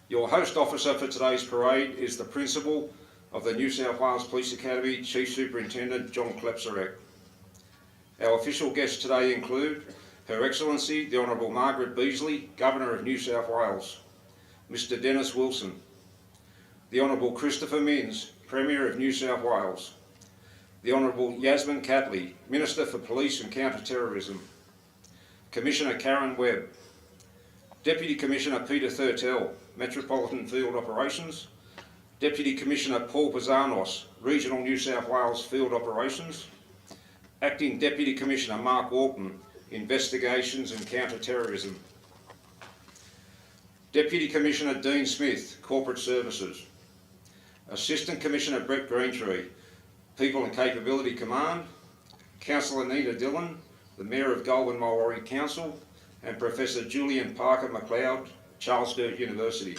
Your host officer for today's parade is the Principal of the New South Wales Police Academy, Chief Superintendent John Klepsarek. Our official guests today include Her Excellency the Honourable Margaret Beasley, Governor of New South Wales, Mr Dennis Wilson, the Honourable Christopher Minns, Premier of New South Wales, the Honourable Yasmin Catley, Minister for Police and Counter-Terrorism, Commissioner Karen Webb, Deputy Commissioner Peter Thurtell, Metropolitan Field Operations, Deputy Commissioner Paul Pizzanos, Regional New South Wales Field Operations, Acting Deputy Commissioner Mark Walton, Investigations and Counter-Terrorism, Deputy Commissioner Dean Smith, Corporate Services, Assistant Commissioner Brett Greentree, People and Capability Command, Councillor Nina Dillon, the Mayor of Goulburn Macquarie Council, and Professor Julian Parker McLeod, Charles Sturt University.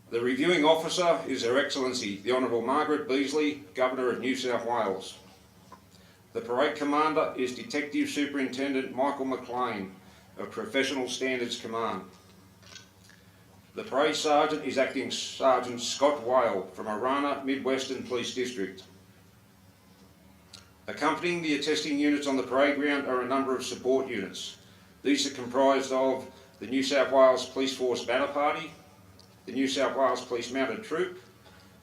The reviewing officer is Her Excellency the Honourable Margaret Beasley, Governor of New South Wales. The parade commander is Detective Superintendent Michael McLean of Professional Standards Command. The parade sergeant is Acting Sergeant Scott Whale from Arana Mid-Western Police District. Accompanying the attesting units on the parade ground are a number of support units. These are comprised of the New South Wales Police Force Banner Party, the New South Wales Police Mounted Troop,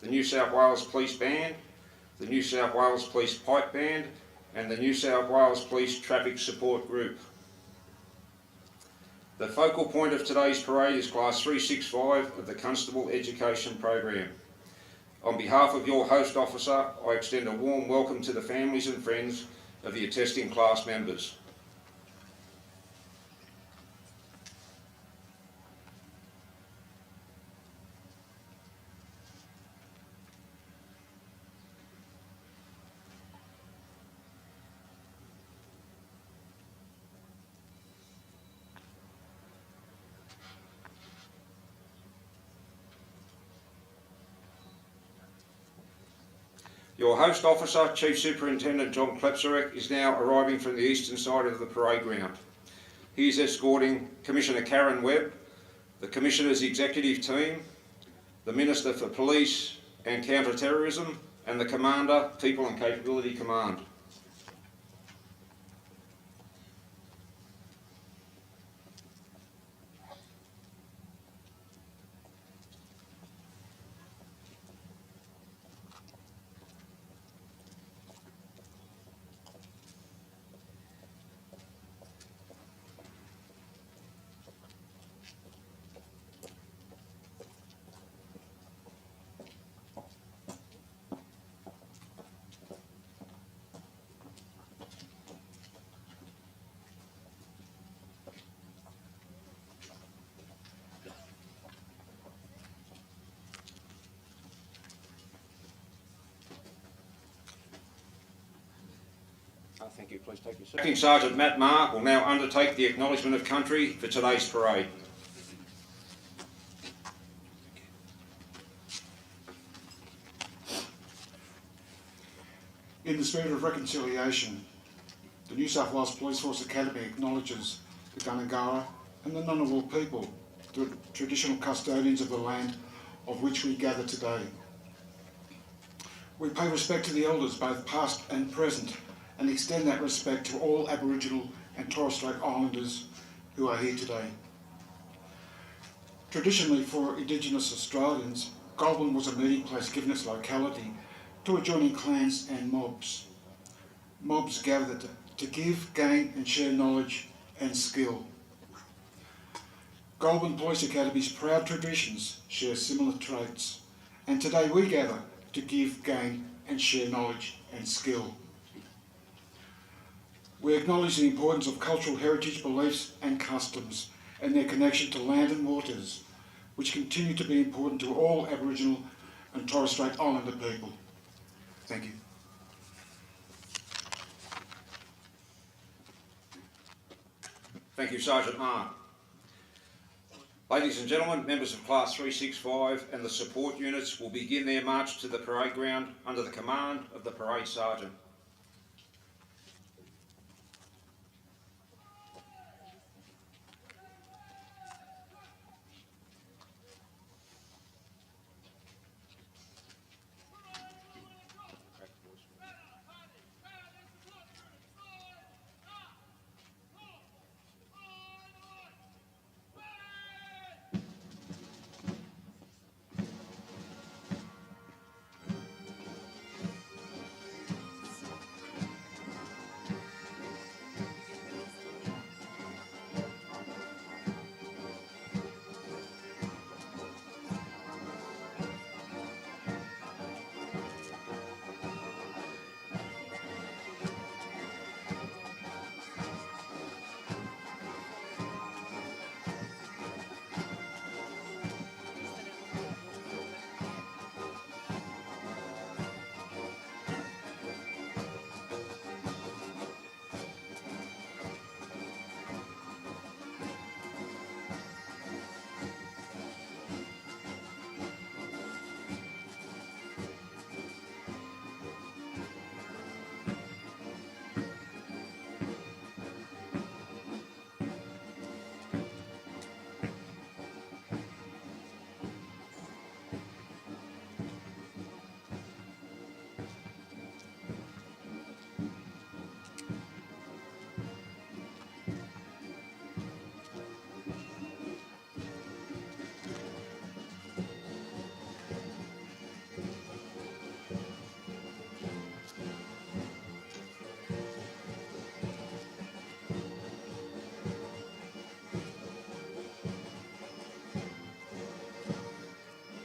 the New South Wales Police Band, the New South Wales Police Pipe Band, and the New South Wales Police Traffic Support Group. The focal point of today's parade is Class 365 of the Constable Education Program. On behalf of your host officer, I extend a warm welcome to the families and friends of the attesting class members. Your host officer, Chief Superintendent John Klepsarek, is now arriving from the eastern side of the parade ground. He is escorting Commissioner Karen Webb, the Commissioner's executive team, the Minister for Police and Counter-Terrorism, and the Commander, People and Capability Command. Thank you. Please take your seat. Acting Sergeant Matt Marr will now undertake the acknowledgement of country for today's parade. In the spirit of reconciliation, the New South Wales Police Force Academy acknowledges the Gundungurra and the Ngunnawal people, the traditional custodians of the land of which we gather today. We pay respect to the elders, both past and present, and extend that respect to all Aboriginal and Torres Strait Islanders who are here today. Traditionally, for Indigenous Australians, Goulburn was a meeting place given its locality to adjoining clans and mobs. Mobs gathered to give, gain and share knowledge and skill. Goulburn Police Academy's proud traditions share similar traits, and today we gather to give, gain and share knowledge and skill. We acknowledge the importance of cultural heritage, beliefs and customs and their connection to land and waters, which continue to be important to all Aboriginal and Torres Strait Islander people. Thank you. Thank you, Sergeant Marr. Ladies and gentlemen, members of Class 365 and the support units will begin their march to the parade ground under the command of the Parade Sergeant.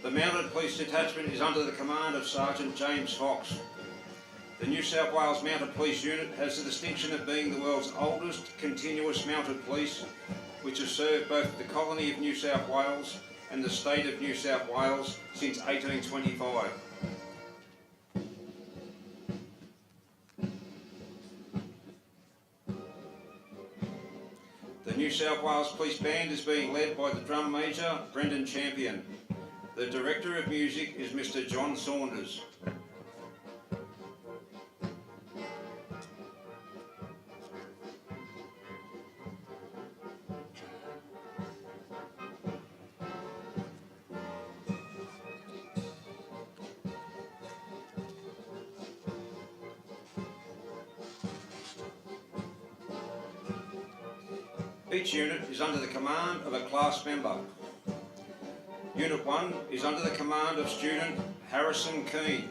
The Mounted Police Detachment is under the command of Sergeant James Fox. The New South Wales Mounted Police Unit has the distinction of being the world's oldest continuous mounted police, which has served both the colony of New South Wales and the state of New South Wales since 1825. The New South Wales Police Band is being led by the Drum Major, Brendan Champion. The Director of Music is Mr. John Saunders. Each unit is under the command of a class member. Unit 1 is under the command of student Harrison Keane.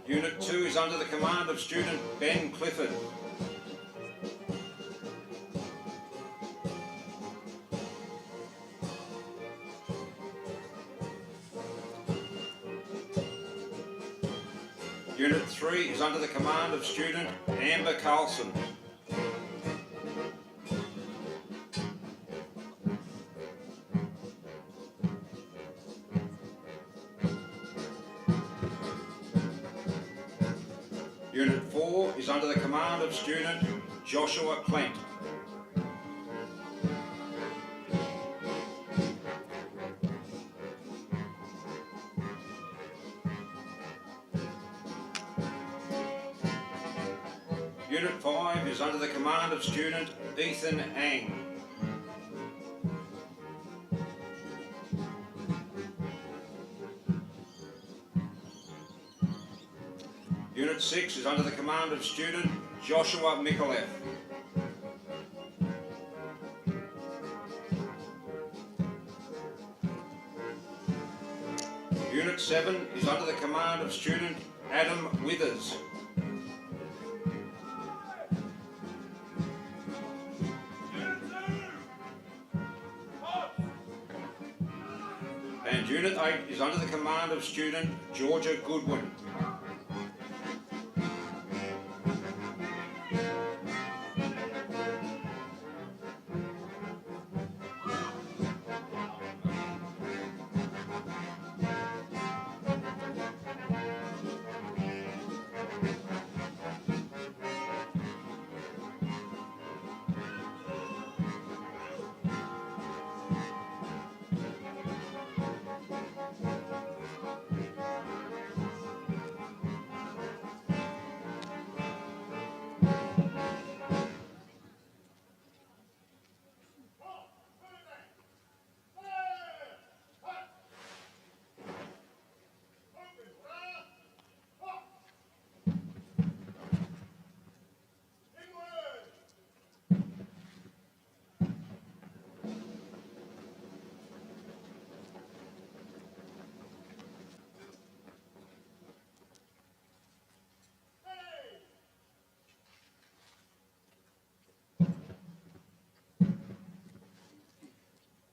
Unit 2 is under the command of student Ben Clifford. Unit 3 is under the command of student Amber Carlson. Unit 4 is under the command of student Joshua Clent. Unit 5 is under the command of student Ethan Ang. Unit 6 is under the command of student Joshua Mikolev. Unit 7 is under the command of student Adam Withers. And Unit 8 is under the command of student Georgia Goodwin.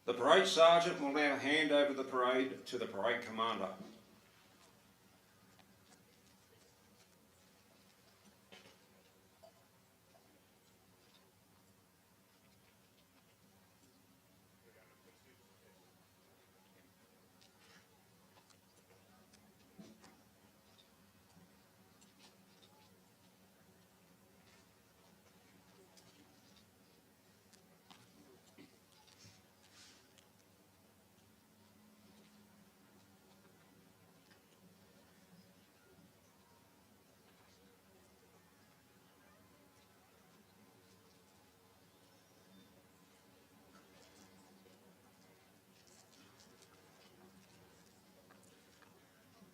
The parade sergeant will now hand over the parade to the parade commander.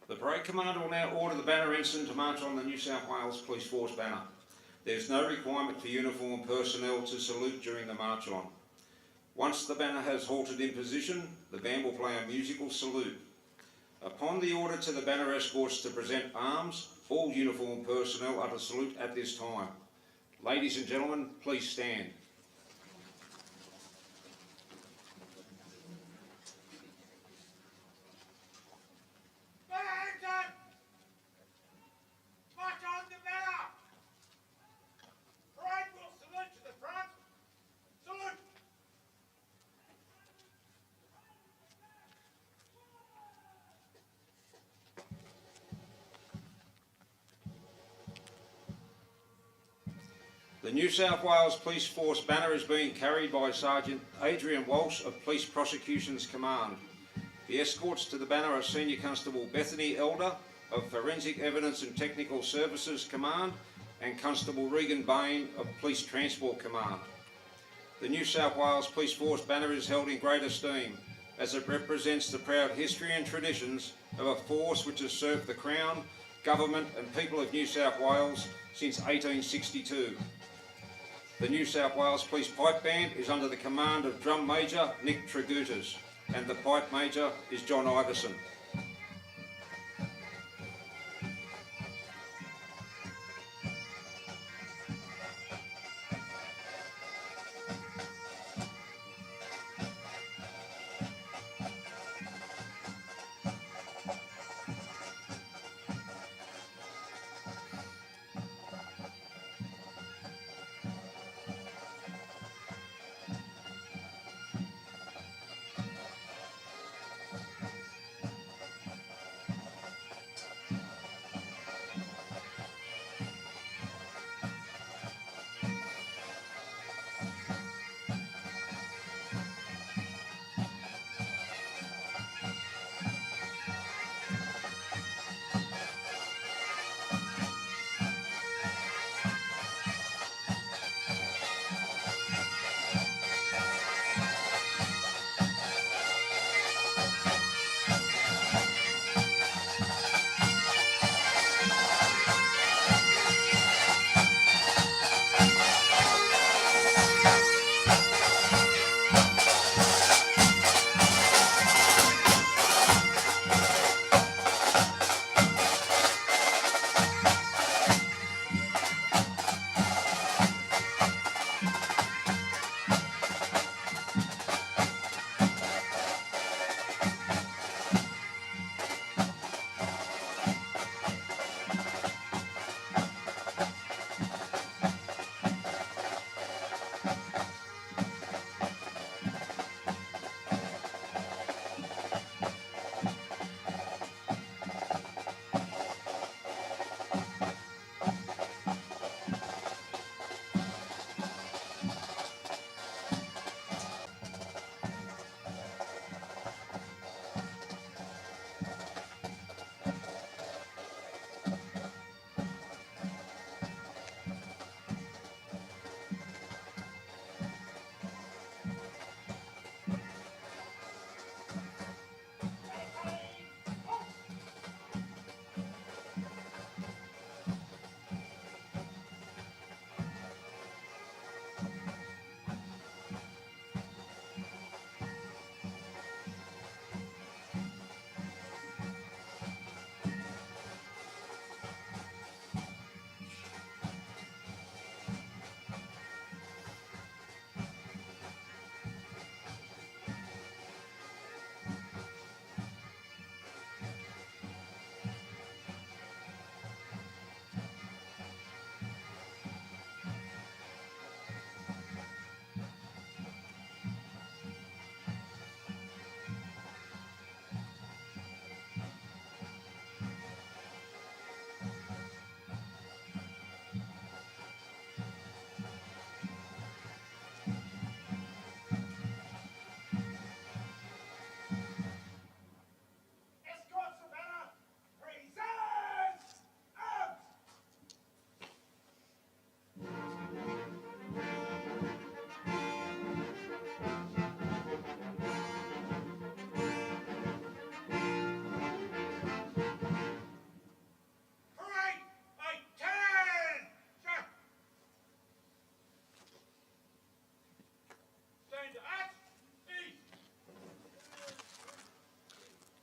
The parade commander will now order the banner ensign to march on the New South Wales Police Force banner. There is no requirement for uniformed personnel to salute during the march on. Once the banner has halted in position, the band will play a musical salute. Upon the order to the banner escorts to present arms, all uniformed personnel are to salute at this time. Ladies and gentlemen, please stand. March on the banner! Parade will salute to the front. Salute! The New South Wales Police Force banner is being carried by Sergeant Adrian Walsh of Police Prosecutions Command. The escorts to the banner are Senior Constable Bethany Elder of Forensic Evidence and Technical Services Command and Constable Regan Bain of Police Transport Command. The New South Wales Police Force banner is held in great esteem as it represents the proud history and traditions of a force which has served the Crown, Government and people of New South Wales since 1862. The New South Wales Police Pipe Band is under the command of Drum Major Nick Tragutas and the Pipe Major is John Iverson.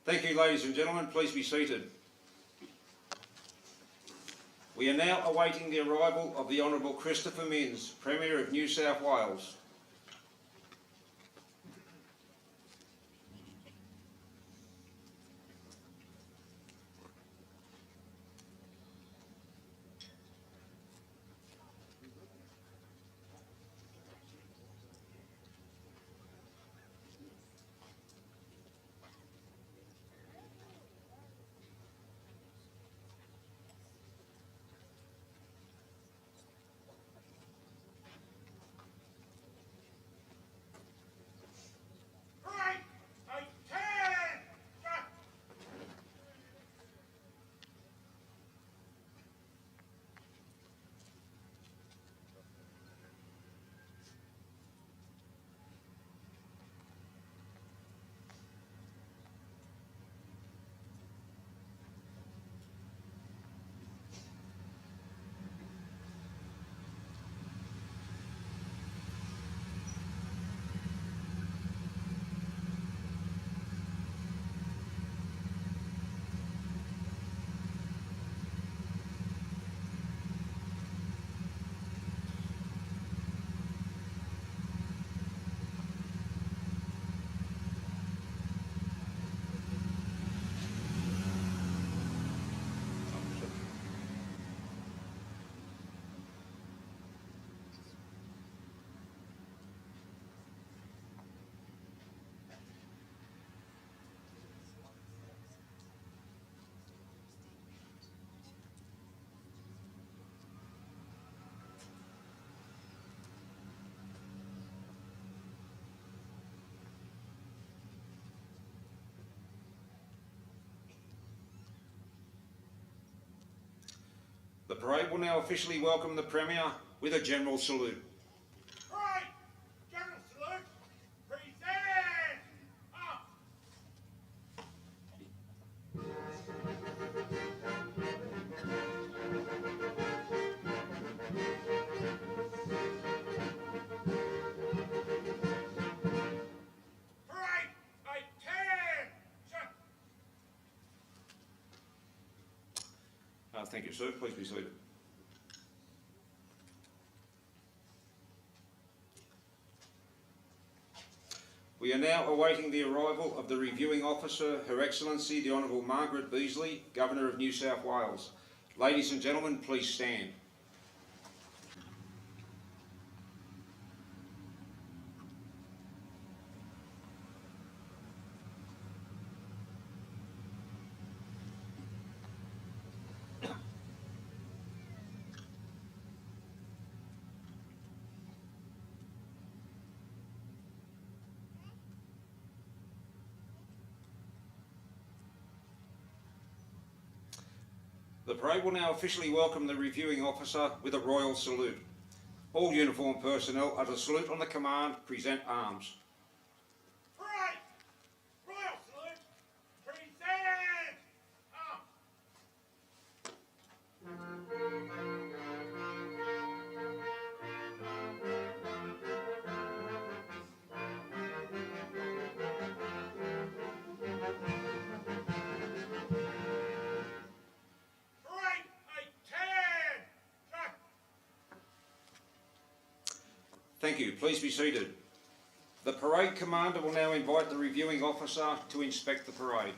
Thank you, ladies and gentlemen. Please be seated. We are now awaiting the arrival of the Honourable Christopher Minns, Premier of New South Wales. Right, attend! The parade will now officially welcome the Premier with a general salute. Right, general salute. Present! Up! Right, attend! Thank you, sir. Please be seated. We are now awaiting the arrival of the reviewing officer, Her Excellency the Honourable Margaret Beasley, Governor of New South Wales. Ladies and gentlemen, please stand. The parade will now officially welcome the reviewing officer with a royal salute. All uniformed personnel are to salute on the command, present arms. Right, royal salute. Present! Up! Right, attend! Thank you. Please be seated. The parade commander will now invite the reviewing officer to inspect the parade.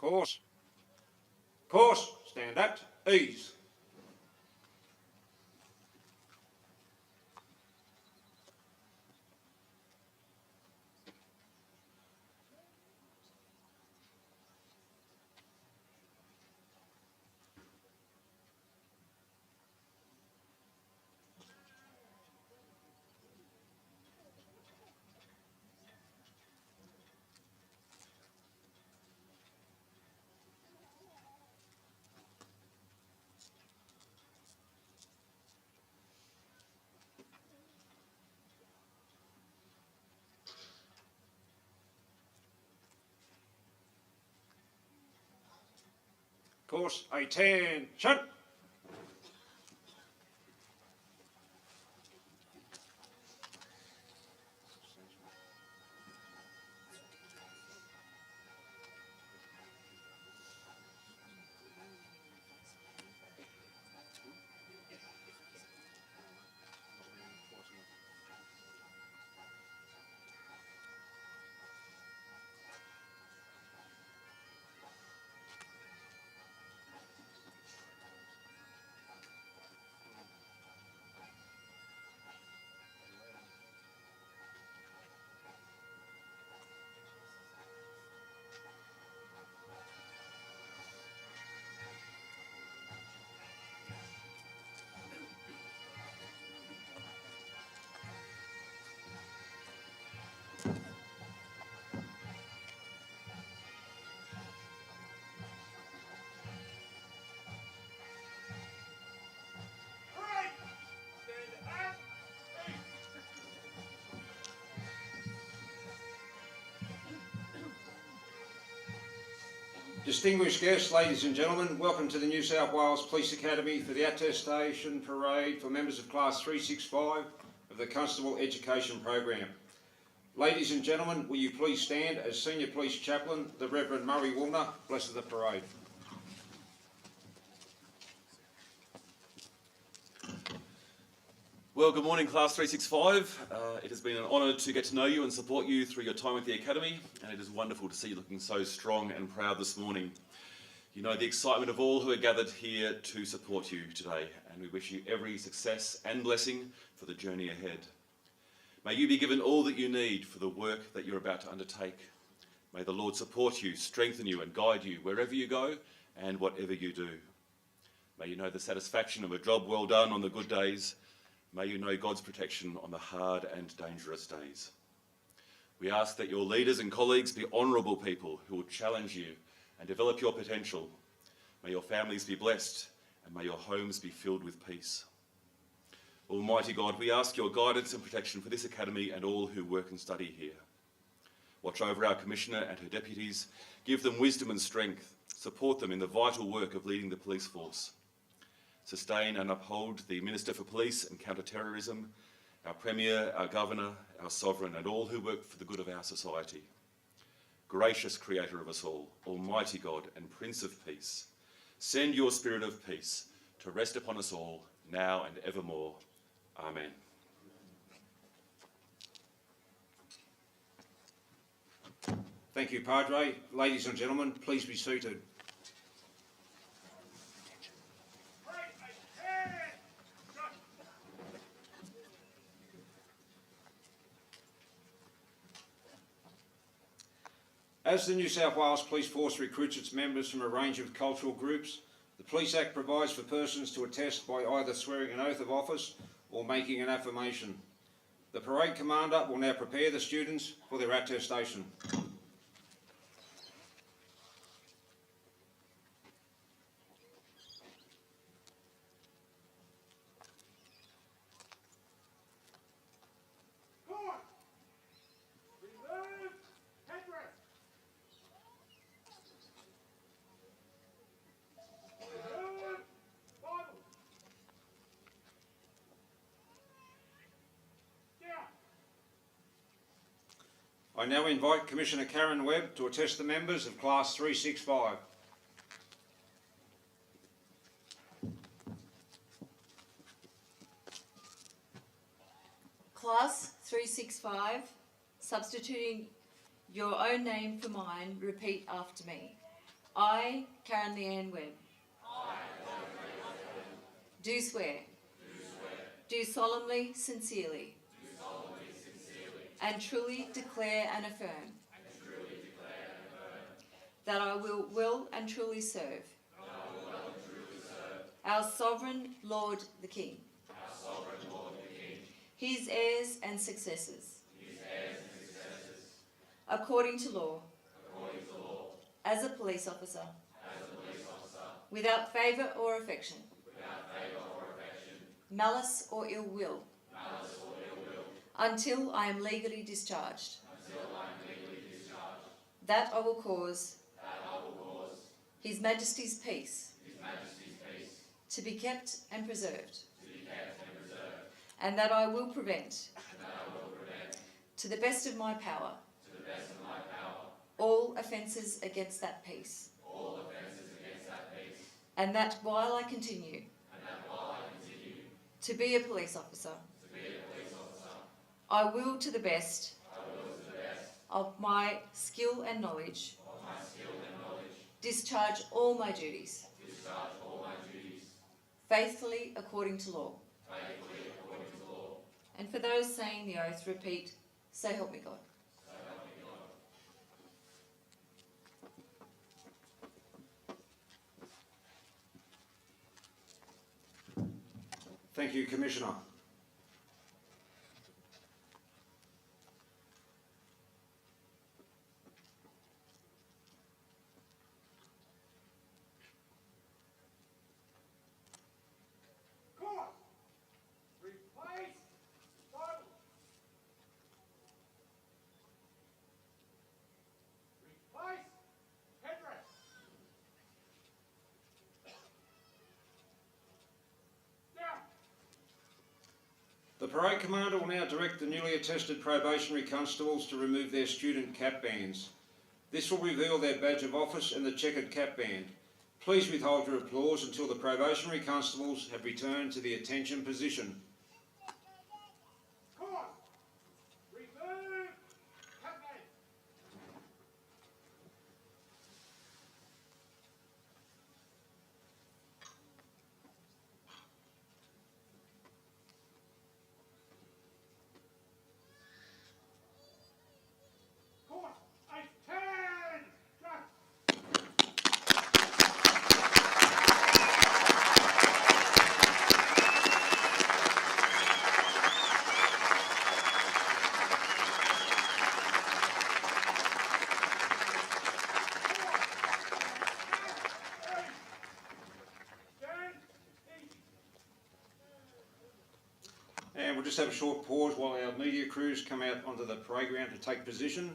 Course. Course, stand at ease. Course, attention. Right. Stand at ease. Distinguished guests, ladies and gentlemen, welcome to the New South Wales Police Academy for the Attestation Parade for members of Class 365 of the Constable Education Program. Ladies and gentlemen, will you please stand as Senior Police Chaplain, the Reverend Murray Woolner, blesses the parade. Well, good morning, Class 365. It has been an honour to get to know you and support you through your time at the Academy, and it is wonderful to see you looking so strong and proud this morning. You know the excitement of all who are gathered here to support you today, and we wish you every success and blessing for the journey ahead. May you be given all that you need for the work that you're about to undertake. May the Lord support you, strengthen you and guide you wherever you go and whatever you do. May you know the satisfaction of a job well done on the good days. May you know God's protection on the hard and dangerous days. We ask that your leaders and colleagues be honourable people who will challenge you and develop your potential. May your families be blessed and may your homes be filled with peace. Almighty God, we ask your guidance and protection for this Academy and all who work and study here. Watch over our Commissioner and her deputies, give them wisdom and strength, support them in the vital work of leading the police force. Sustain and uphold the Minister for Police and Counter-Terrorism, our Premier, our Governor, our Sovereign, and all who work for the good of our society. Gracious Creator of us all, Almighty God and Prince of Peace, send your Spirit of peace to rest upon us all, now and evermore. Amen. Thank you, Padre. Ladies and gentlemen, please be seated. Right. Attention. As the New South Wales Police Force recruits its members from a range of cultural groups, the Police Act provides for persons to attest by either swearing an oath of office or making an affirmation. The Parade Commander will now prepare the students for their attestation. Court. Remove headrest. Remove Bible. Down. I now invite Commissioner Karen Webb to attest the members of Class 365. Class 365, substituting your own name for mine, repeat after me. I, Karen Leanne Webb, do swear, do solemnly, sincerely, and truly declare and affirm that I will well and truly serve our Sovereign Lord the King, his heirs and successors, according to law, as a police officer, without favour or affection, malice or ill will, until I am legally discharged. That I will cause His Majesty's peace to be kept and preserved, and that I will prevent, to the best of my power, all offences against that peace, and that while I continue to be a police officer, I will to the best of my skill and knowledge discharge all my duties faithfully according to law. And for those saying the oath, repeat, so help me God. Thank you, Commissioner. Court. Replace bottle. Replace headrest. Down. The parade commander will now direct the newly attested probationary constables to remove their student cap bands. This will reveal their badge of office and the checkered cap band. Please withhold your applause until the probationary constables have returned to the attention position. Court. Remove cap band. Court. 8-10. Drop. And we'll just have a short pause while our media crews come out onto the parade ground to take position.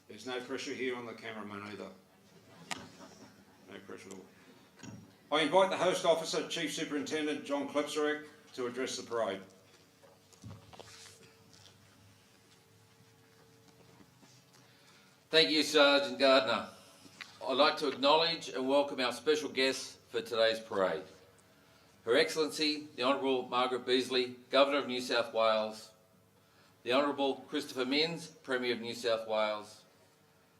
There's no pressure here on the cameraman either. No pressure at all. I invite the host officer, Chief Superintendent John Klepsarek, to address the parade. Thank you, Sergeant Gardner. I'd like to acknowledge and welcome our special guests for today's parade. Her Excellency, the Honourable Margaret Beazley, Governor of New South Wales, the Honourable Christopher Minns, Premier of New South Wales,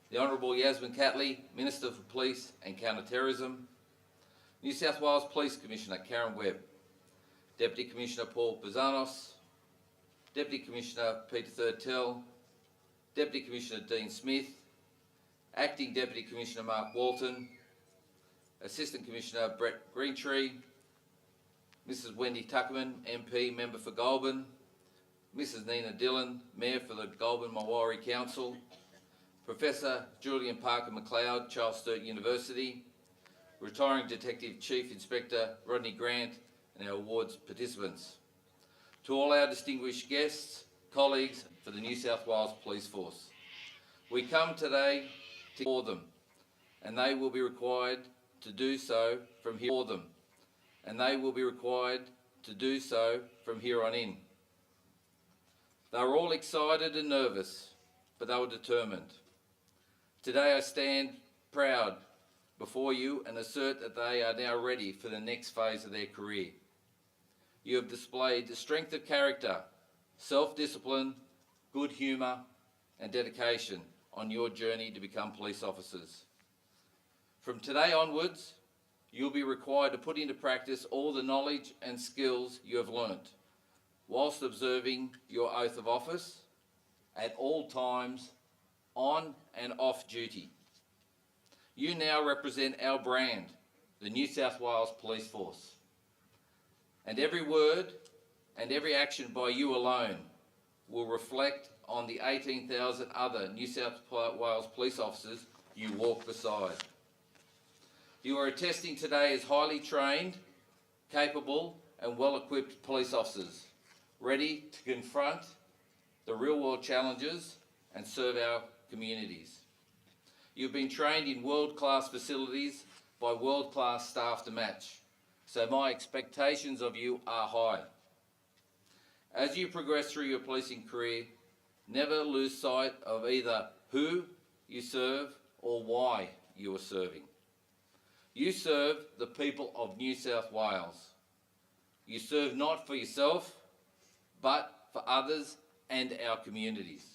the Honourable Yasmin Catley, Minister for Police and Counter-Terrorism, New South Wales Police Commissioner Karen Webb, Deputy Commissioner Paul Bazanos, Deputy Commissioner Peter Thurtell, Deputy Commissioner Dean Smith, Acting Deputy Commissioner Mark Walton, Assistant Commissioner Brett Greentree, Mrs Wendy Tuckerman, MP, Member for Goulburn, Mrs. Nina Dillon, Mayor for the Goulburn Macquarie Council, Professor Julian Parker McLeod, Charles Sturt University, retiring Detective Chief Inspector Rodney Grant, and our awards participants. To all our distinguished guests, colleagues for the New South Wales Police Force, we come today to for them, and they will be required to do so from here for them, and they will be required to do so from here on in. They were all excited and nervous, but they were determined. Today I stand proud before you and assert that they are now ready for the next phase of their career. You have displayed the strength of character, self-discipline, good humour and dedication on your journey to become police officers. From today onwards, you'll be required to put into practice all the knowledge and skills you have learnt, whilst observing your oath of office at all times, on and off duty. You now represent our brand, the New South Wales Police Force. And every word and every action by you alone will reflect on the 18,000 other New South Wales police officers you walk beside. You are attesting today as highly trained, capable and well-equipped police officers, ready to confront the real-world challenges and serve our communities. You've been trained in world-class facilities by world-class staff to match, so my expectations of you are high. As you progress through your policing career, never lose sight of either who you serve or why you are serving. You serve the people of New South Wales. You serve not for yourself, but for others and our communities.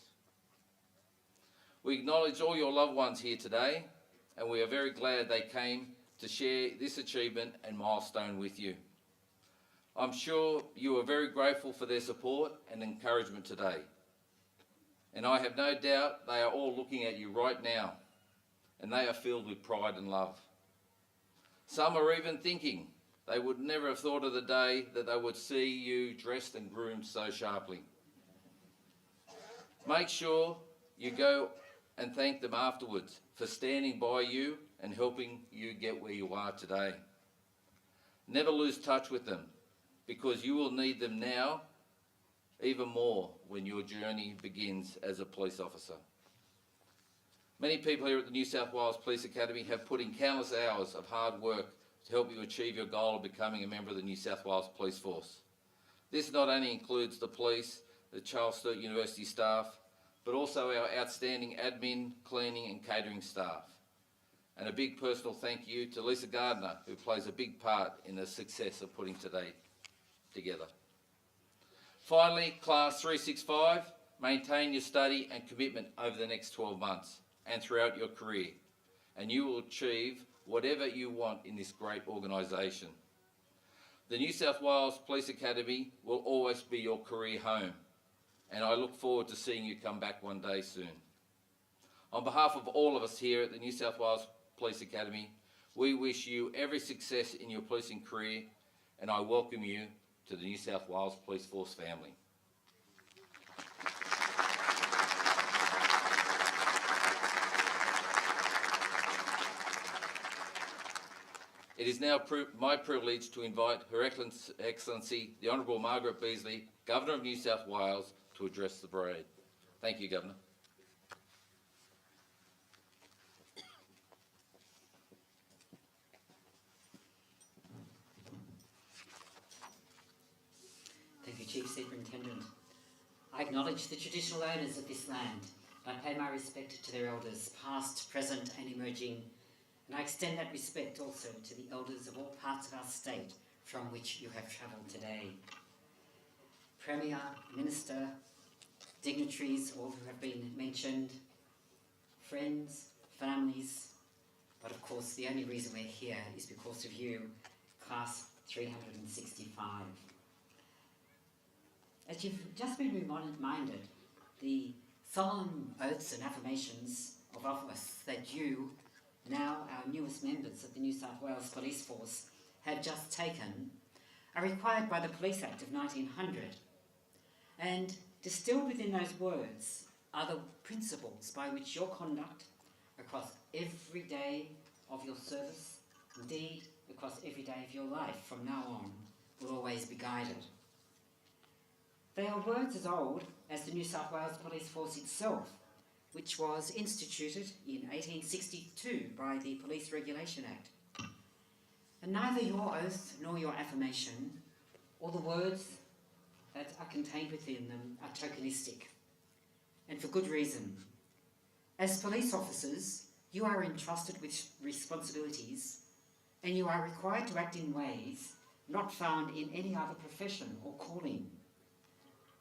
We acknowledge all your loved ones here today, and we are very glad they came to share this achievement and milestone with you. I'm sure you are very grateful for their support and encouragement today. And I have no doubt they are all looking at you right now, and they are filled with pride and love. Some are even thinking they would never have thought of the day that they would see you dressed and groomed so sharply. Make sure you go and thank them afterwards for standing by you and helping you get where you are today. Never lose touch with them, because you will need them now even more when your journey begins as a police officer. Many people here at the New South Wales Police Academy have put in countless hours of hard work to help you achieve your goal of becoming a member of the New South Wales Police Force. This not only includes the police, the Charles Sturt University staff, but also our outstanding admin, cleaning and catering staff. And a big personal thank you to Lisa Gardner, who plays a big part in the success of putting today together. Finally, Class 365, maintain your study and commitment over the next 12 months and throughout your career, and you will achieve whatever you want in this great organisation. The New South Wales Police Academy will always be your career home, and I look forward to seeing you come back one day soon. On behalf of all of us here at the New South Wales Police Academy, we wish you every success in your policing career, and I welcome you to the New South Wales Police Force family. It is now my privilege to invite Her Excellency, the Honourable Margaret Beasley, Governor of New South Wales, to address the parade. Thank you, Governor. Thank you, Chief Superintendent. I acknowledge the traditional owners of this land, and I pay my respect to their elders, past, present and emerging, and I extend that respect also to the elders of all parts of our state from which you have travelled today. Premier, Minister, dignitaries, all who have been mentioned, friends, families, but of course the only reason we're here is because of you, Class 365. As you've just been reminded, the solemn oaths and affirmations of office that you, now our newest members of the New South Wales Police Force, have just taken are required by the Police Act of 1900 And distilled within those words are the principles by which your conduct across every day of your service, indeed across every day of your life from now on, will always be guided. They are words as old as the New South Wales Police Force itself, which was instituted in 1862 by the Police Regulation Act. And neither your oath nor your affirmation, or the words that are contained within them, are tokenistic, and for good reason. As police officers, you are entrusted with responsibilities, and you are required to act in ways not found in any other profession or calling.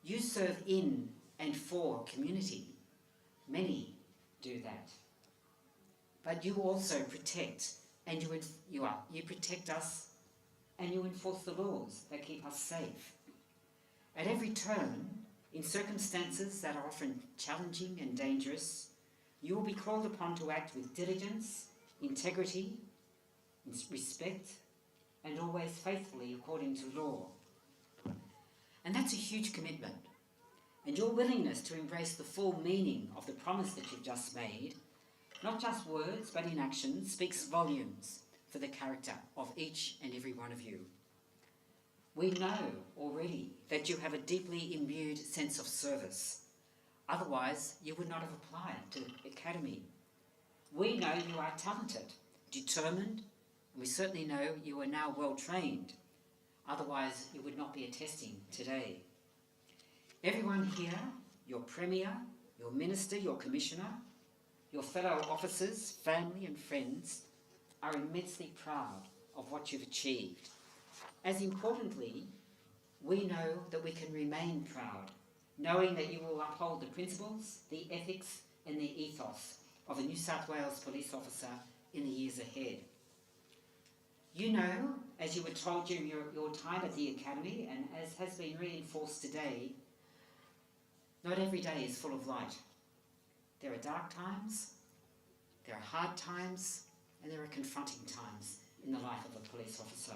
You serve in and for community. Many do that. But you also protect, and you protect us, and you enforce the laws that keep us safe. At every turn, in circumstances that are often challenging and dangerous, you will be called upon to act with diligence, integrity, respect, and always faithfully according to law. And that's a huge commitment. And your willingness to embrace the full meaning of the promise that you've just made, not just words but in action, speaks volumes for the character of each and every one of you. We know already that you have a deeply imbued sense of service. Otherwise, you would not have applied to the Academy. We know you are talented, determined, and we certainly know you are now well trained. Otherwise, you would not be attesting today. Everyone here, your Premier, your Minister, your Commissioner, your fellow officers, family and friends, are immensely proud of what you've achieved. As importantly, we know that we can remain proud, knowing that you will uphold the principles, the ethics and the ethos of a New South Wales police officer in the years ahead. You know, as you were told during your time at the Academy, and as has been reinforced today, not every day is full of light. There are dark times, there are hard times, and there are confronting times in the life of a police officer.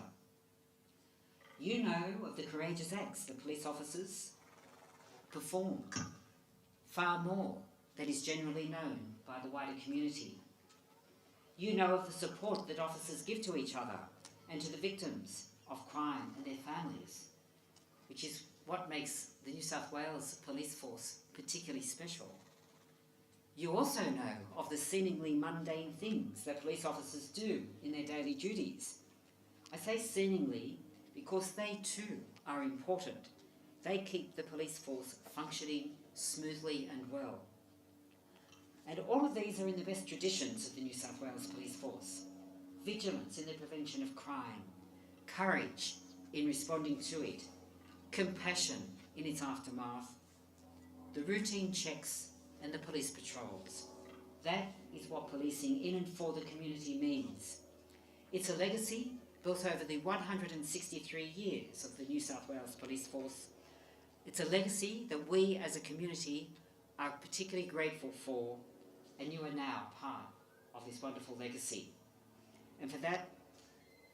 You know of the courageous acts the police officers perform, far more than is generally known by the wider community. You know of the support that officers give to each other and to the victims of crime and their families, which is what makes the New South Wales Police Force particularly special. You also know of the seemingly mundane things that police officers do in their daily duties. I say seemingly because they too are important. They keep the police force functioning smoothly and well. And all of these are in the best traditions of the New South Wales Police Force. Vigilance in the prevention of crime, courage in responding to it, compassion in its aftermath, the routine checks and the police patrols. That is what policing in and for the community means. It's a legacy built over the 163 years of the New South Wales Police Force. It's a legacy that we as a community are particularly grateful for, and you are now part of this wonderful legacy. And for that,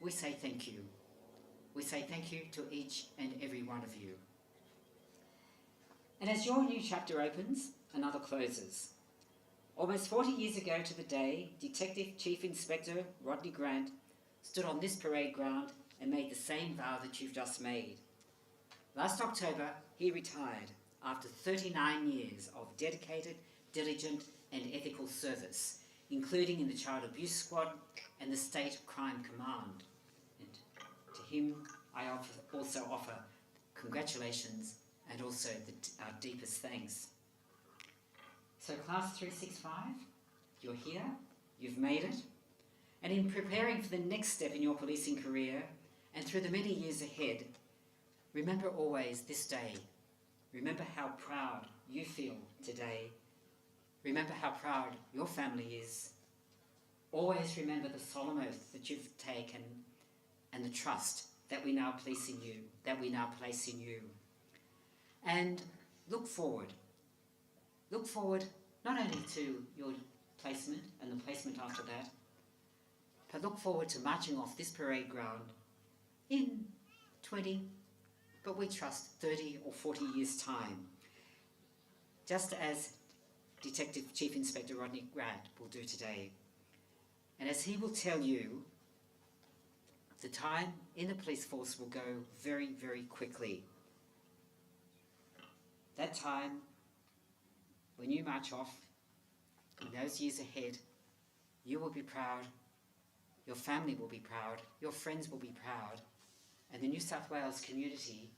we say thank you. We say thank you to each and every one of you. And as your new chapter opens, another closes. Almost 40 years ago to the day, Detective Chief Inspector Rodney Grant stood on this parade ground and made the same vow that you've just made. Last October, he retired after 39 years of dedicated, diligent and ethical service, including in the Child Abuse Squad and the State Crime Command. And to him, I also offer congratulations and also our deepest thanks. So Class 365, you're here, you've made it, and in preparing for the next step in your policing career and through the many years ahead, remember always this day. Remember how proud you feel today. Remember how proud your family is. Always remember the solemn oath that you've taken and the trust that we now place in you, And look forward. Look forward not only to your placement and the placement after that, but look forward to marching off this parade ground in 20, but we trust 30 or 40 years' time, just as Detective Chief Inspector Rodney Grant will do today. And as he will tell you, the time in the police force will go very, very quickly. That time, when you march off, in those years ahead, you will be proud, your family will be proud, your friends will be proud, and the New South Wales community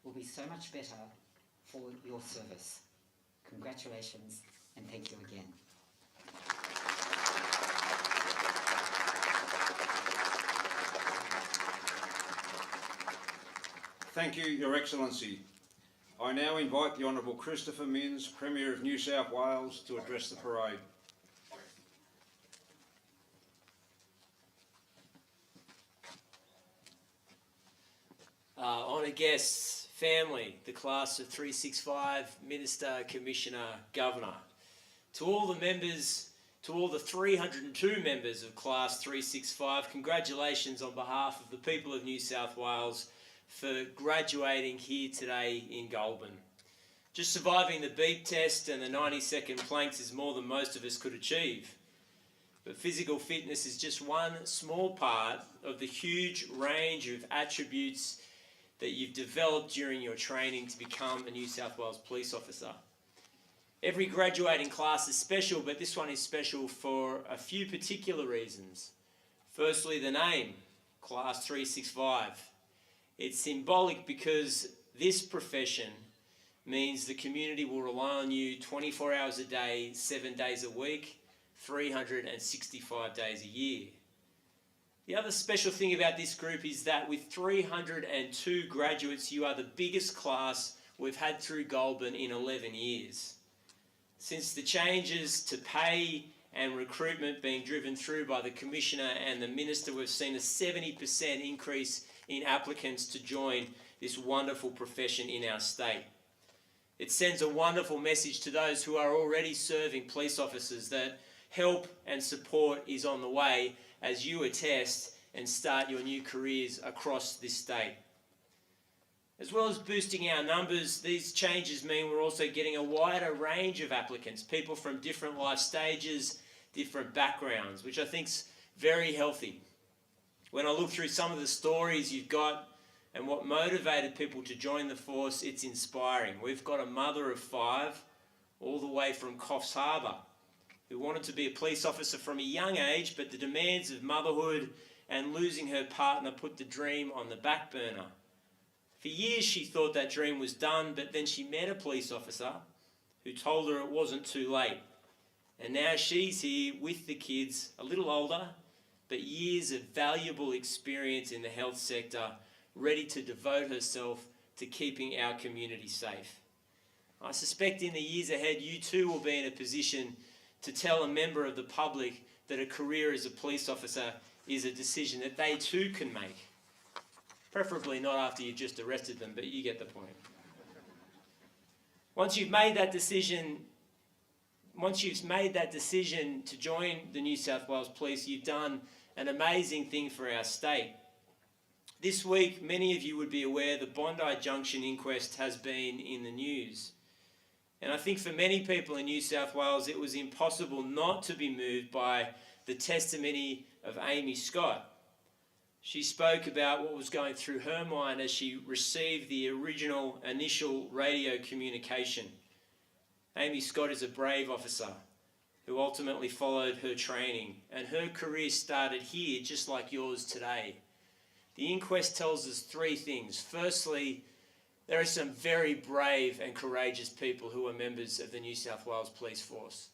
will be so much better for your service. Congratulations, and thank you again. Thank you, Your Excellency. I now invite the Honourable Christopher Minns, Premier of New South Wales, to address the parade. Honoured guests, family, the class of 365, Minister, Commissioner, Governor. To all the members, to all the 302 members of Class 365, congratulations on behalf of the people of New South Wales for graduating here today in Goulburn. Just surviving the beep test and the 90-second planks is more than most of us could achieve. But physical fitness is just one small part of the huge range of attributes that you've developed during your training to become a New South Wales police officer. Every graduating class is special, but this one is special for a few particular reasons. Firstly, the name, Class 365. It's symbolic because this profession means the community will rely on you 24 hours a day, 7 days a week, 365 days a year. The other special thing about this group is that with 302 graduates, you are the biggest class we've had through Goulburn in 11 years. Since the changes to pay and recruitment being driven through by the Commissioner and the Minister, we've seen a 70% increase in applicants to join this wonderful profession in our state. It sends a wonderful message to those who are already serving police officers that help and support is on the way as you attest and start your new careers across this state. As well as boosting our numbers, these changes mean we're also getting a wider range of applicants, people from different life stages, different backgrounds, which I think is very healthy. When I look through some of the stories you've got and what motivated people to join the force, it's inspiring. We've got a mother of 5, all the way from Coffs Harbour, who wanted to be a police officer from a young age, but the demands of motherhood and losing her partner put the dream on the back burner. For years she thought that dream was done, but then she met a police officer who told her it wasn't too late. And now she's here with the kids, a little older, but years of valuable experience in the health sector, ready to devote herself to keeping our community safe. I suspect in the years ahead you too will be in a position to tell a member of the public that a career as a police officer is a decision that they too can make. Preferably not after you've just arrested them, but you get the point. Once you've made that decision to join the New South Wales Police, you've done an amazing thing for our state. This week, many of you would be aware the Bondi Junction inquest has been in the news. And I think for many people in New South Wales, it was impossible not to be moved by the testimony of Amy Scott. She spoke about what was going through her mind as she received the initial radio communication. Amy Scott is a brave officer who ultimately followed her training, and her career started here just like yours today. The inquest tells us 3 things. Firstly, there are some very brave and courageous people who are members of the New South Wales Police Force.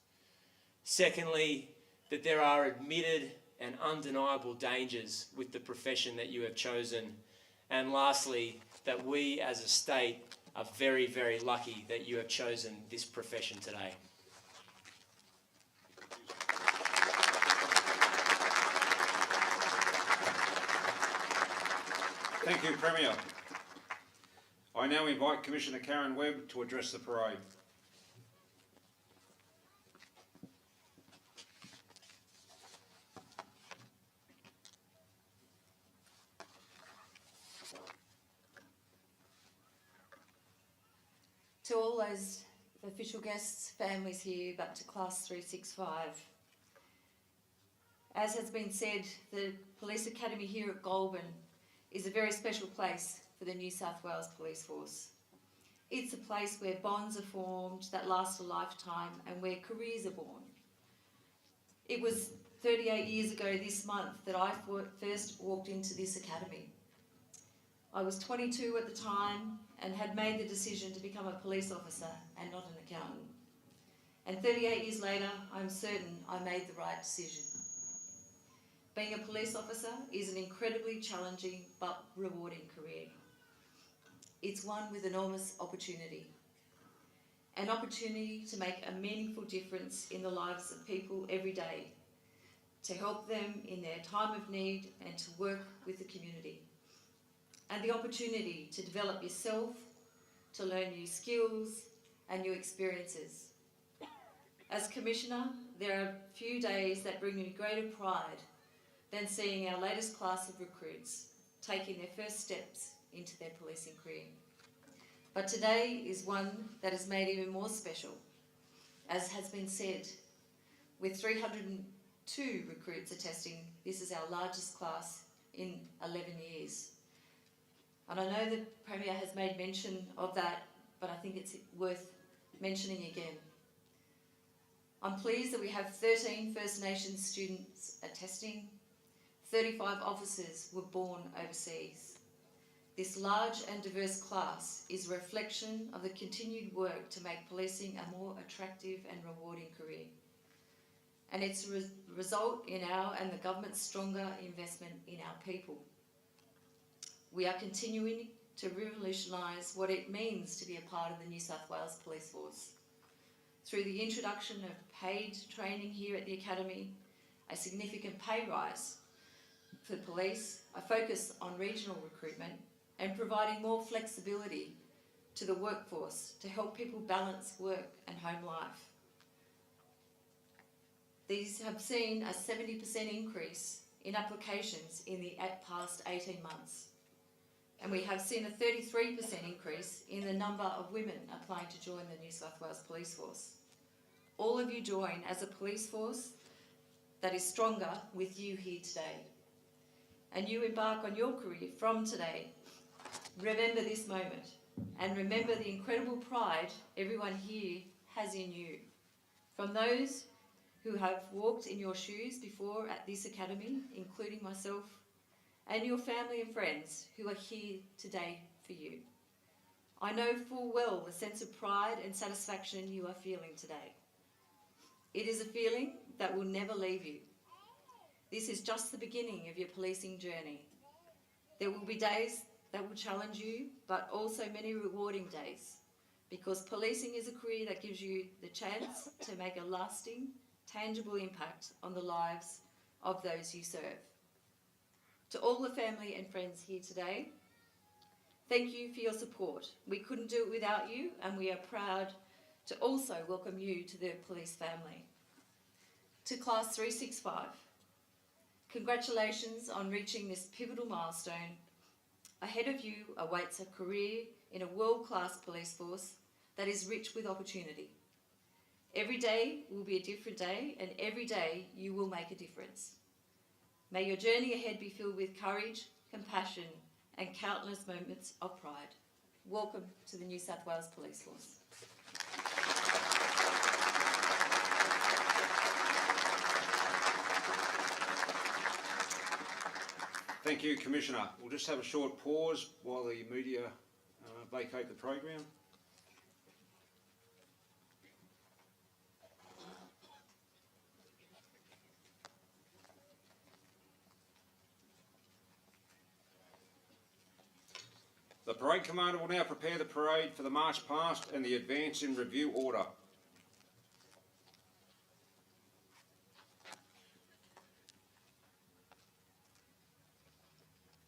Secondly, that there are admitted and undeniable dangers with the profession that you have chosen. And lastly, that we as a state are very, very lucky that you have chosen this profession today. Thank you, Premier. I now invite Commissioner Karen Webb to address the parade. To all those official guests, families here, but to Class 365. As has been said, the Police Academy here at Goulburn is a very special place for the New South Wales Police Force. It's a place where bonds are formed that last a lifetime and where careers are born. It was 38 years ago this month that I first walked into this academy. I was 22 at the time and had made the decision to become a police officer and not an accountant. And 38 years later, I'm certain I made the right decision. Being a police officer is an incredibly challenging but rewarding career. It's one with enormous opportunity. An opportunity to make a meaningful difference in the lives of people every day, to help them in their time of need and to work with the community. And the opportunity to develop yourself, to learn new skills and new experiences. As Commissioner, there are few days that bring me greater pride than seeing our latest class of recruits taking their first steps into their policing career. But today is one that is made even more special. As has been said, with 302 recruits attesting, this is our largest class in 11 years. And I know the Premier has made mention of that, but I think it's worth mentioning again. I'm pleased that we have 13 First Nations students attesting. 35 officers were born overseas. This large and diverse class is a reflection of the continued work to make policing a more attractive and rewarding career. And it's a result in our and the government's stronger investment in our people. We are continuing to revolutionise what it means to be a part of the New South Wales Police Force. Through the introduction of paid training here at the Academy, a significant pay rise for police, a focus on regional recruitment, and providing more flexibility to the workforce to help people balance work and home life. These have seen a 70% increase in applications in the past 18 months. And we have seen a 33% increase in the number of women applying to join the New South Wales Police Force. All of you join as a police force that is stronger with you here today. And you embark on your career from today. Remember this moment and remember the incredible pride everyone here has in you. From those who have walked in your shoes before at this academy, including myself, and your family and friends who are here today for you. I know full well the sense of pride and satisfaction you are feeling today. It is a feeling that will never leave you. This is just the beginning of your policing journey. There will be days that will challenge you, but also many rewarding days, because policing is a career that gives you the chance to make a lasting, tangible impact on the lives of those you serve. To all the family and friends here today, thank you for your support. We couldn't do it without you, and we are proud to also welcome you to the police family. To Class 365, congratulations on reaching this pivotal milestone. Ahead of you awaits a career in a world-class police force that is rich with opportunity. Every day will be a different day, and every day you will make a difference. May your journey ahead be filled with courage, compassion, and countless moments of pride. Welcome to the New South Wales Police Force. Thank you, Commissioner. We'll just have a short pause while the media vacate the program. The Parade Commander will now prepare the parade for the march past and the advance in review order.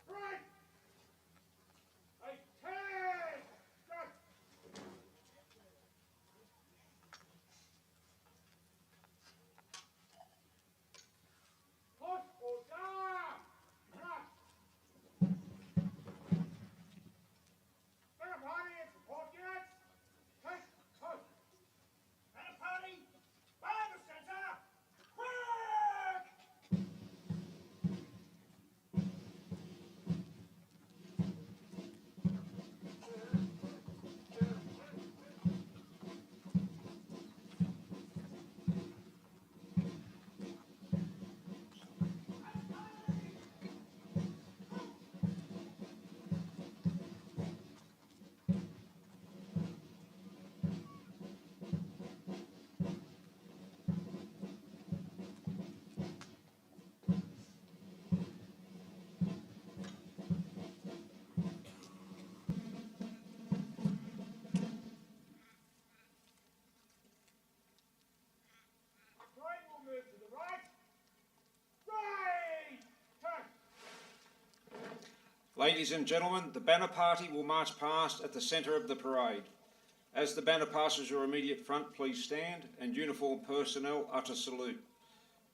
Right. Attest. Post order. Right. Stand up, party and support units. Take Ladies and gentlemen, the banner party will march past at the centre of the parade. As the banner passes your immediate front, please stand and uniformed personnel utter salute.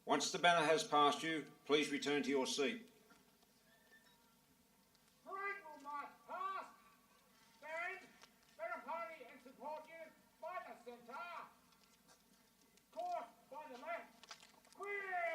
Once the banner has passed you, please return to your seat. Parade will march past. Stand, banner party and support you by the centre. Course by the left. Clear!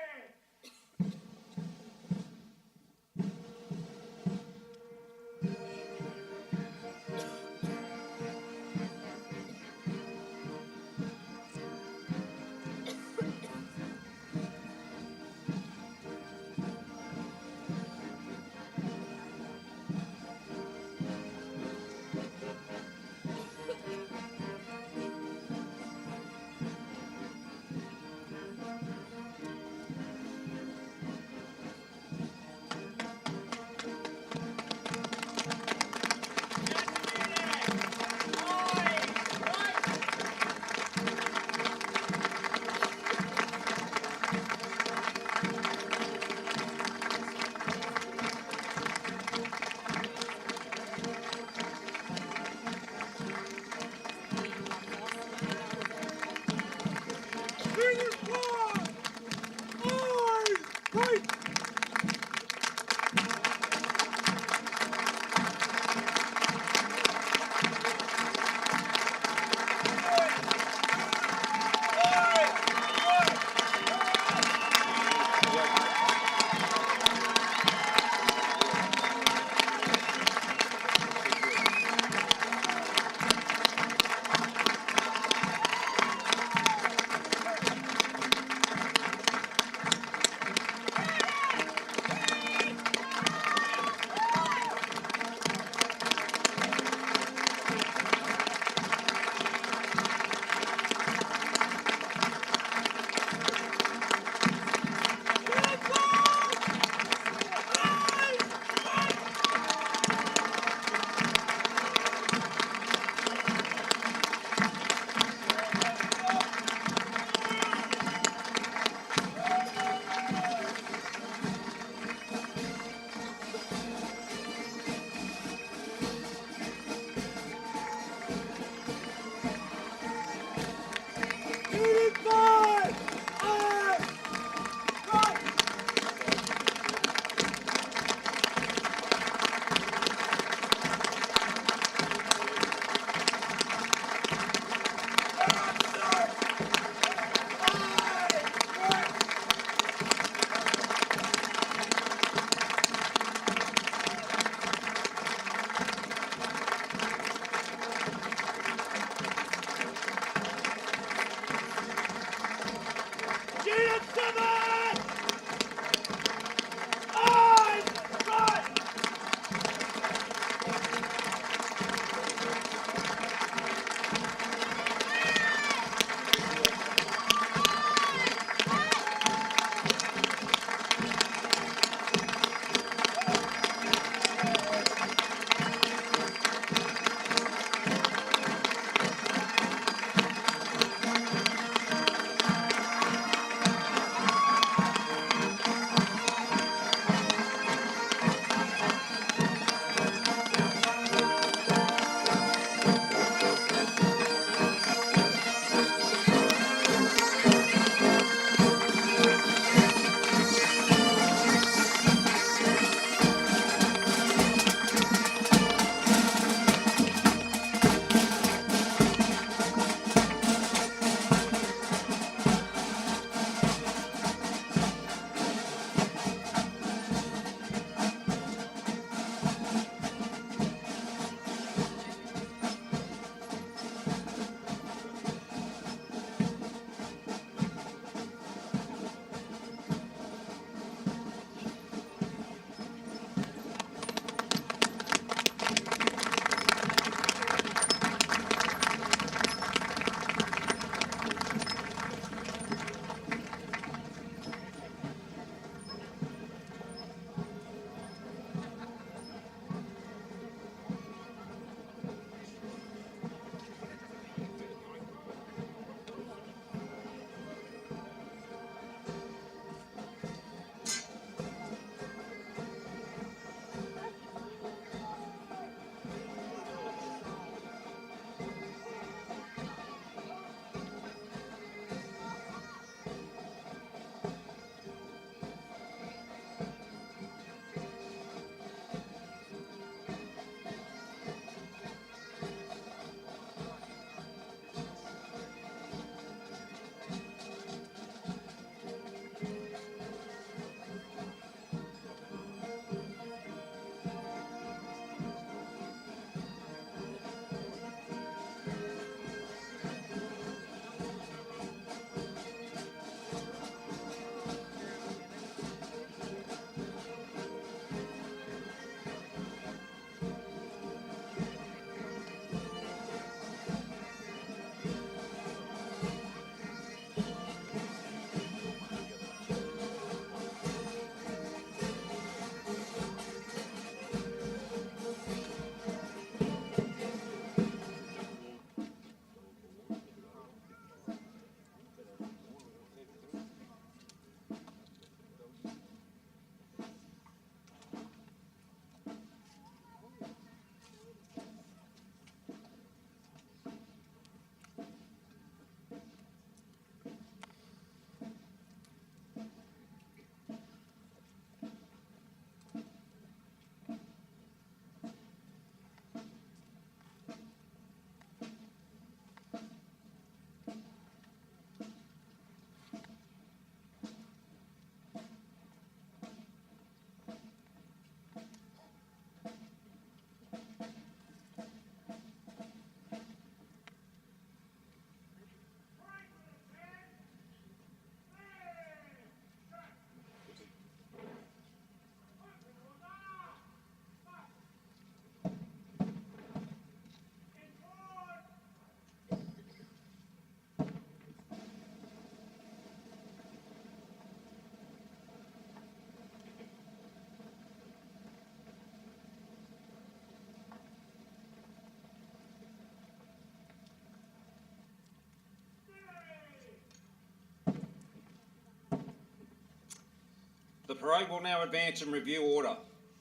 parade will now advance and review order.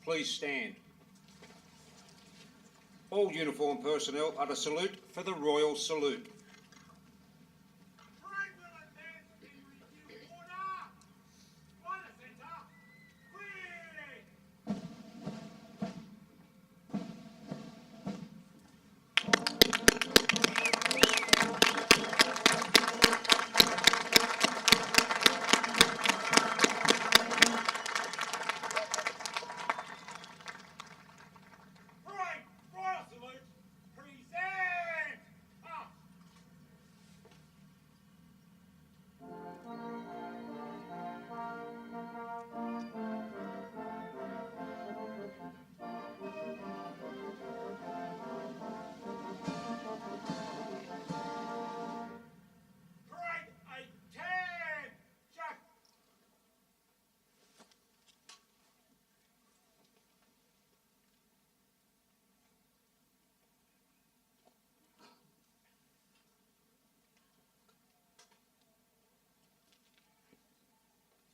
Please stand. All uniformed personnel are to salute for the Royal Salute. Parade will advance in review order. By the centre. Clear. Parade, Royal Salute, present! Up. Parade, 8-10, Jack.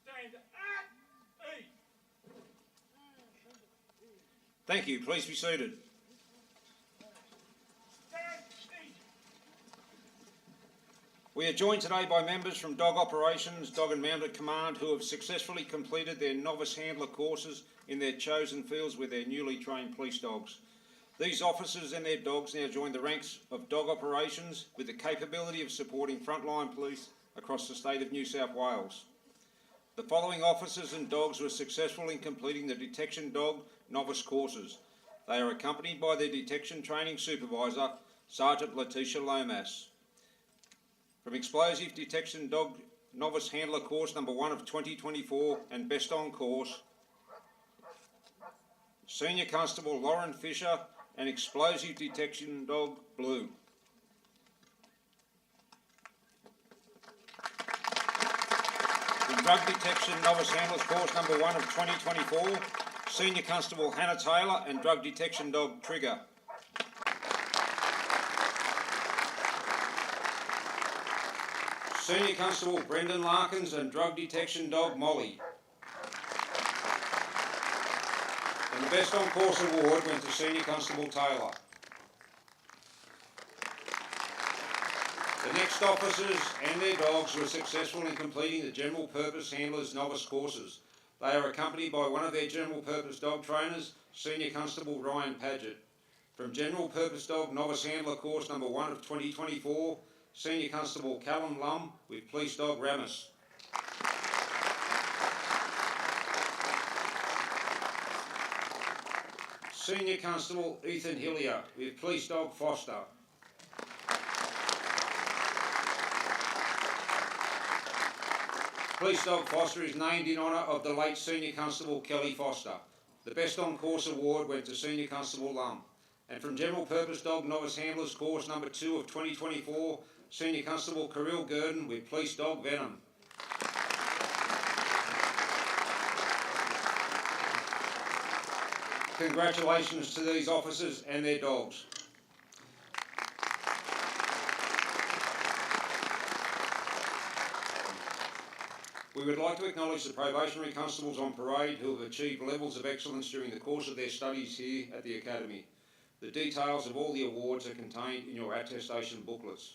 Stand at E. Thank you. Please be seated. Stand E. We are joined today by members from Dog Operations, Dog and Mounted Command who have successfully completed their novice handler courses in their chosen fields with their newly trained police dogs. These officers and their dogs now join the ranks of Dog Operations with the capability of supporting frontline police across the state of New South Wales. The following officers and dogs were successful in completing the Detection Dog novice courses. They are accompanied by their Detection Training Supervisor, Sergeant Letitia Lomas. From Explosive Detection Dog Novice Handler Course number 1 of 2024 and Best on Course, Senior Constable Lauren Fisher and Explosive Detection Dog Blue. From Drug Detection Novice Handlers Course number 1 of 2024, Senior Constable Hannah Taylor and Drug Detection Dog Trigger. Senior Constable Brendan Larkins and Drug Detection Dog Molly. And the Best on Course award went to Senior Constable Taylor. The next officers and their dogs were successful in completing the General Purpose Handlers Novice courses. They are accompanied by one of their General Purpose Dog trainers, Senior Constable Ryan Paget. From General Purpose Dog Novice Handler Course number 1 of 2024, Senior Constable Callum Lum with Police Dog Ramus. Senior Constable Ethan Hillier with Police Dog Foster. Police Dog Foster is named in honour of the late Senior Constable Kelly Foster. The Best on Course award went to Senior Constable Lum. And from General Purpose Dog Novice Handlers Course number 2 of 2024, Senior Constable Kirill Gurdon with Police Dog Venom. Congratulations to these officers and their dogs. We would like to acknowledge the probationary constables on parade who have achieved levels of excellence during the course of their studies here at the Academy. The details of all the awards are contained in your attestation booklets.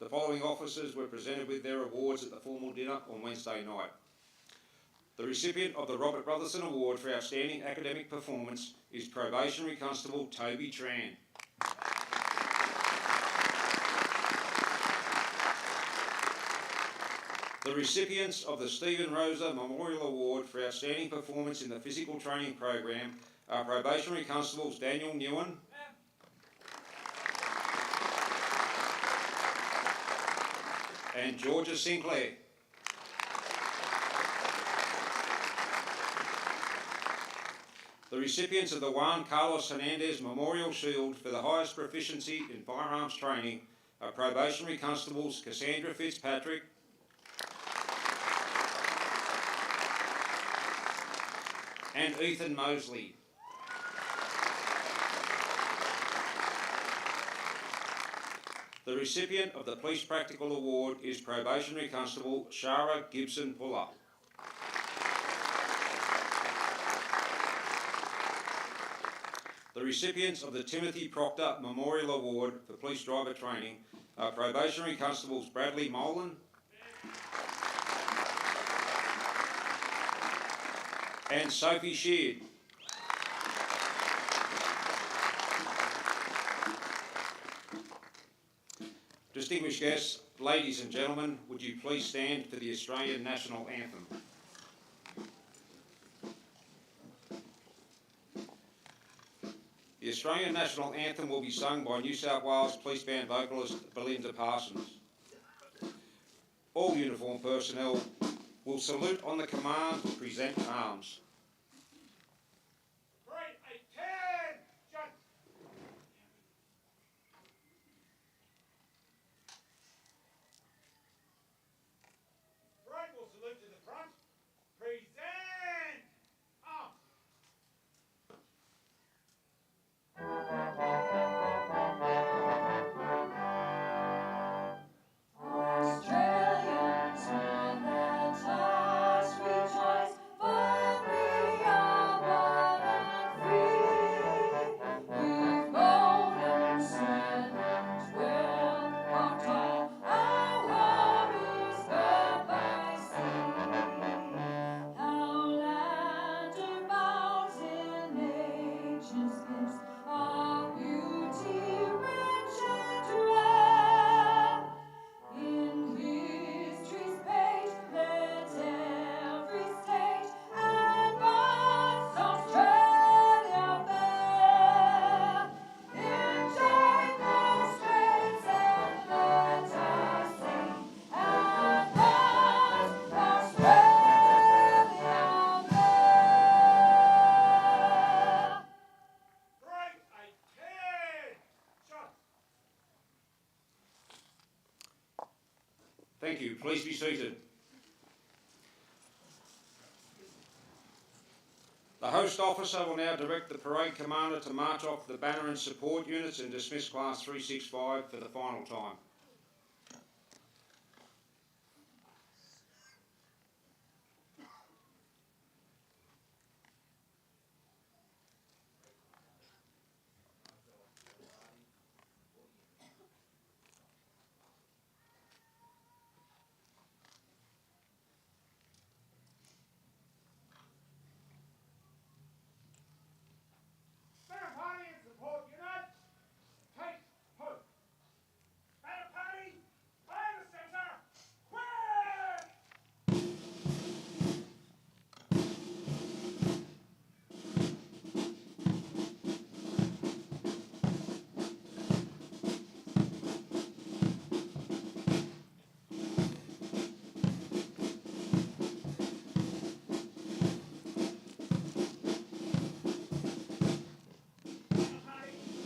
The following officers were presented with their awards at the formal dinner on Wednesday night. The recipient of the Robert Brotherson Award for Outstanding Academic Performance is Probationary Constable Toby Tran. The recipients of the Stephen Rosa Memorial Award for Outstanding Performance in the Physical Training Program are Probationary Constables Daniel Newen and Georgia Sinclair. The recipients of the Juan Carlos Hernandez Memorial Shield for the highest proficiency in firearms training are Probationary Constables Cassandra Fitzpatrick and Ethan Mosley. The recipient of the Police Practical Award is Probationary Constable Shara Gibson Puller. The recipients of the Timothy Proctor Memorial Award for Police Driver Training are probationary constables Bradley Molan and Sophie Sheard. Distinguished guests, ladies and gentlemen, would you please stand for the Australian National Anthem? The Australian National Anthem will be sung by New South Wales Police Band vocalist Belinda Parsons. All uniformed personnel will salute on the command to present arms. Great, attention! Right, we'll salute to the front. Present arms. Australians, one let us rejoice, for we are one and free. With golden sun and wealth our tall, our warriors go by sea. Our land abounds in nature's gifts, our beauty rich and rare. In history's page, let every state advance Australia bear. Enjoy the strains and let us sing, advance Australia bear. Great, attention! Thank you. Please be seated. The host officer will now direct the parade commander to march off the banner and support units and dismiss Class 365 for the final time. Banner party and support unit. Take hope. Banner party, by the centre. Quick! Banner party.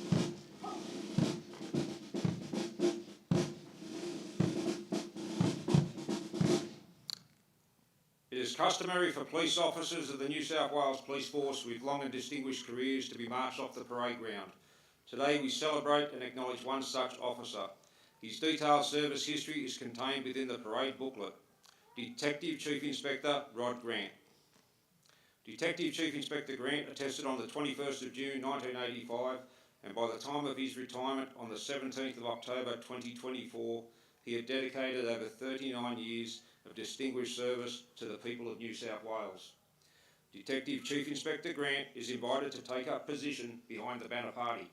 It is customary for police officers of the New South Wales Police Force with long and distinguished careers to be marched off the parade ground. Today we celebrate and acknowledge one such officer. His detailed service history is contained within the parade booklet. Detective Chief Inspector Rod Grant. Detective Chief Inspector Grant attested on the 21st of June 1985, and by the time of his retirement on the 17th of October 2024, he had dedicated over 39 years of distinguished service to the people of New South Wales. Detective Chief Inspector Grant is invited to take up position behind the banner party.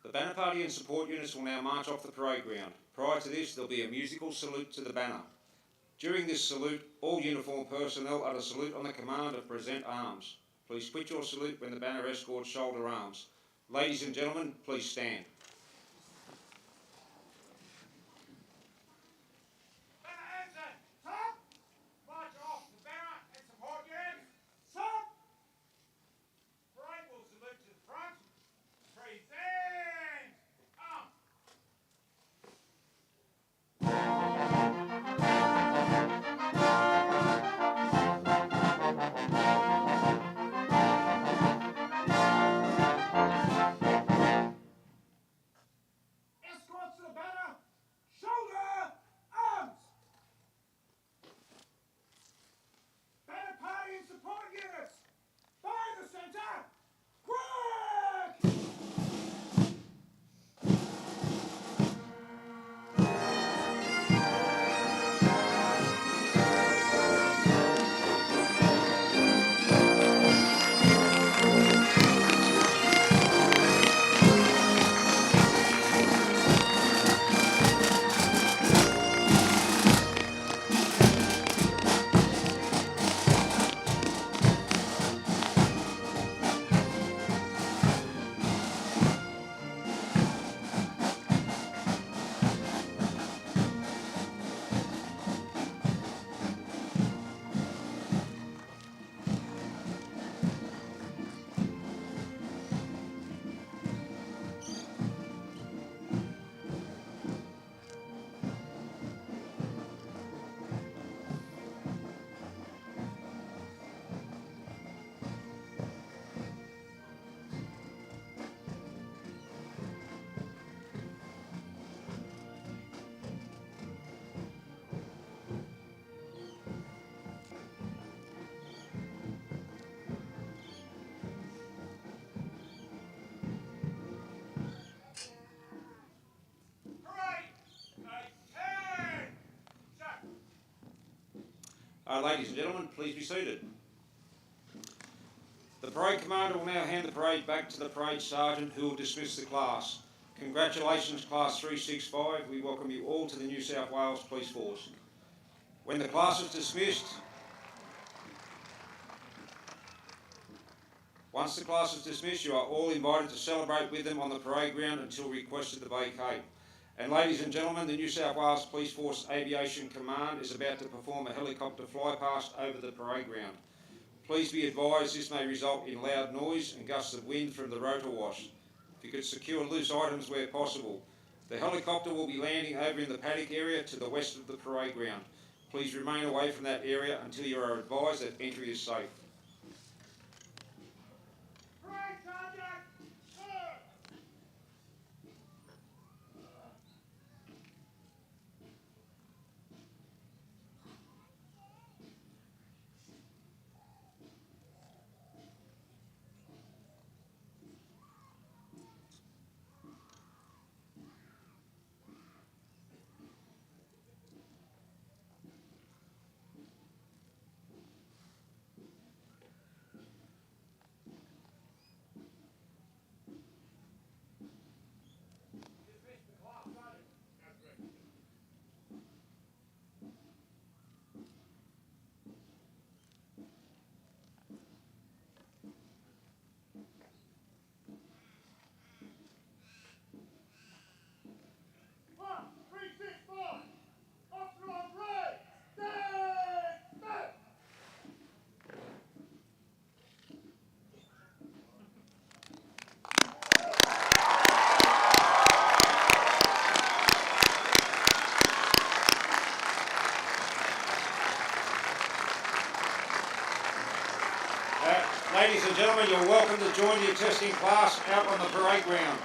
The banner party and support units will now march off the parade ground. Prior to this, there'll be a musical salute to the banner. During this salute, all uniformed personnel are to salute on the command of present arms. Please quit your salute when the banner escorts shoulder arms. Ladies and gentlemen, please stand. Banner ensign, stop! March off the banner and support units. Stop! Parade will salute to the front. Present arms. Ladies and gentlemen, please be seated. The parade commander will now hand the parade back to the parade sergeant, who will dismiss the class. Congratulations, Class 365. We welcome you all to the New South Wales Police Force. When the class is dismissed, once the class is dismissed, you are all invited to celebrate with them on the parade ground until requested to vacate. And ladies and gentlemen, the New South Wales Police Force Aviation Command is about to perform a helicopter flypast over the parade ground. Please be advised this may result in loud noise and gusts of wind from the rotor wash. If you could secure loose items where possible. The helicopter will be landing over in the paddock area to the west of the parade ground. Please remain away from that area until you are advised that entry is safe. Parade sergeant, sir! Ladies and gentlemen, you're welcome to join the attesting class out on the parade ground.